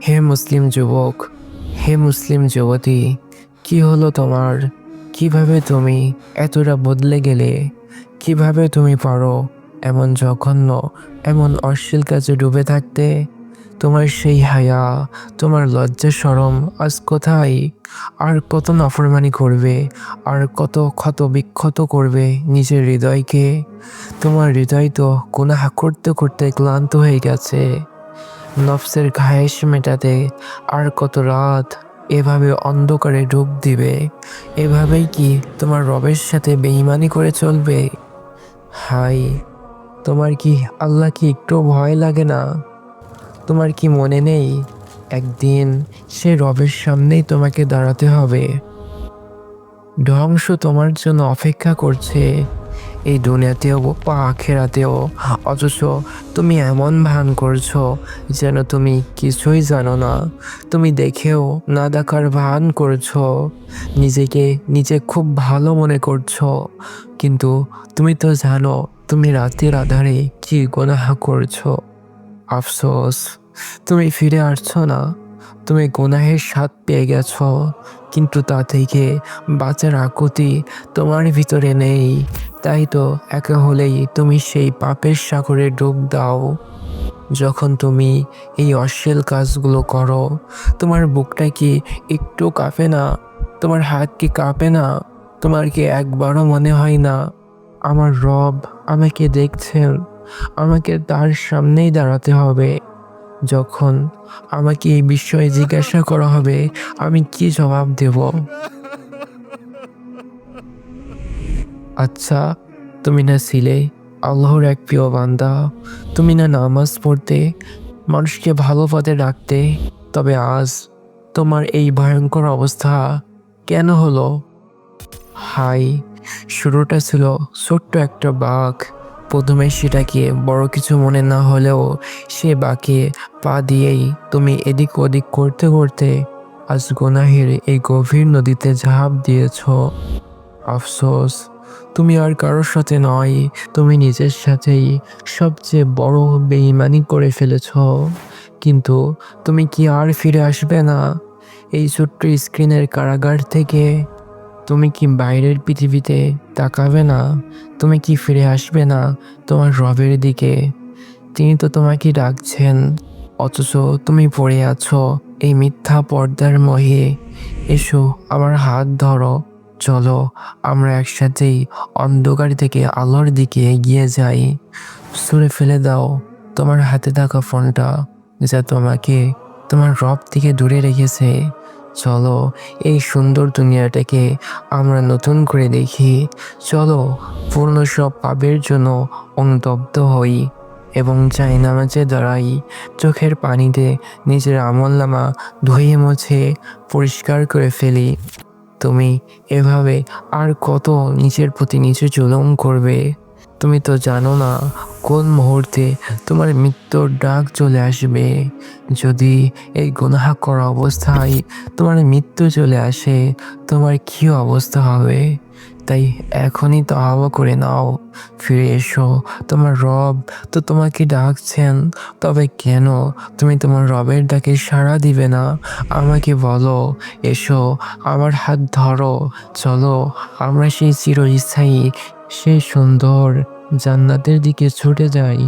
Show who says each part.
Speaker 1: হে মুসলিম যুবক, হে মুসলিম যুবতী, কি হলো তোমার? কিভাবে তুমি এতটা বদলে গেলে? কিভাবে তুমি পারো এমন জঘন্য, এমন অশ্লীল কাজে ডুবে থাকতে? তোমার সেই হায়া, তোমার লজ্জা শরম আজ কোথায়? আর কত নাফরমানি করবে, আর কত ক্ষত বিক্ষত করবে নিজের হৃদয়কে? তোমার হৃদয় তো গুনাহ করতে করতে ক্লান্ত হয়ে গেছে। নফসের খায়েশ মেটাতে আর কত রাত এভাবে অন্ধকারে ডুব দিবে? এভাবেই কি তোমার রবের সাথে বেঈমানি করে চলবে? হাই, তোমার কি আল্লাহ কি একটু ভয় লাগে না? তোমার কি মনে নেই একদিন সে রবের সামনেই তোমাকে দাঁড়াতে হবে? ধ্বংস তোমার জন্য অপেক্ষা করছে, এই দুনিয়াতেও বা আখেরাতেও। অথচ তুমি এমন ভান করছো যেন তুমি কিছুই জানো না। তুমি দেখেও না দেখার ভান করছো, নিজেকে নিজে খুব ভালো মনে করছো। কিন্তু তুমি তো জানো তুমি রাতের আধারে কি গুনাহ করছো। আফসোস, তুমি ফিরে আসছো না। তুমি গুনাহের স্বাদ পেয়ে গেছো, কিন্তু তা থেকে বাঁচার আকুতি তোমার ভিতরে নেই। তাই তো একা হলেই তুমি সেই পাপের সাগরে ডুব দাও। যখন তুমি এই অশ্লীল কাজগুলো করো, তোমার বুকটা কি একটু কাঁপে না? তোমার হাত কি কাঁপে না? তোমার কি একবারও মনে হয় না আমার রব আমাকে দেখছেন? আমাকে তার সামনেই দাঁড়াতে হবে। যখন আমাকে এই বিষয়ে জিজ্ঞাসা করা হবে, আমি কি জবাব দেব? আচ্ছা, তুমি না ছিলে আল্লাহর এক প্রিয় বান্দা? তুমি না নামাজ পড়তে, মানুষকে ভালো পথে রাখতে? তবে আজ তোমার এই ভয়ঙ্কর অবস্থা কেন হলো? হাই, শুরুটা ছিল ছোট্ট একটা বাঁক। প্রথমে সেটাকে বড় কিছু মনে না হলেও সে বাঁকে পা দিয়েই তুমি এদিক ওদিক করতে করতে আজ গুনাহের এই গভীর নদীতে ঝাঁপ দিয়েছ। আফসোস, তুমি আর কারোর সাথে নয়, তুমি নিজের সাথেই সবচেয়ে বড় বেঈমানি করে ফেলেছ। কিন্তু তুমি কি আর ফিরে আসবে না এই ছোট্ট স্ক্রিনের কারাগার থেকে? তুমি কি বাইরের পৃথিবীতে তাকাবে না? তুমি কি ফিরে আসবে না তোমার রবের দিকে? তিনি তো তোমাকে ডাকছেন, অথচ তুমি পড়ে আছো এই মিথ্যা পর্দার মোহে। এসো, আমার হাত ধরো, চলো আমরা একসাথেই অন্ধকার থেকে আলোর দিকে এগিয়ে যাই। ছুঁড়ে ফেলে দাও তোমার হাতে থাকা ফোনটা, যা তোমাকে তোমার রব থেকে দূরে রেখেছে। চলো এই সুন্দর দুনিয়াটাকে আমরা নতুন করে দেখি। চলো পুরনো সব পাপের জন্য অনুতপ্ত হই এবং জায়নামাজে দাঁড়াই, চোখের পানিতে নিজের আমলনামা ধুয়ে মুছে পরিষ্কার করে ফেলি। তুমি এভাবে আর কত নিজের প্রতি নিজে জুলুম করবে? তুমি তো জানো না কোন মুহূর্তে তোমার মৃত্যুর ডাক চলে আসবে। যদি এই গুনাহ করা অবস্থায় তোমার মৃত্যু চলে আসে, তোমার কি অবস্থা হবে? তাই এখনই তওবা করে নাও, ফিরে এসো। তোমার রব তো তোমাকে ডাকছেন। তবে কেন তুমি তোমার রবের ডাকে সাড়া দিবে না? আমাকে বলো, এসো আমার হাত ধরো, চলো আমরা সেই চিরস্থায়ী, সেই সুন্দর জান্নাতের দিকে ছুটে যাই।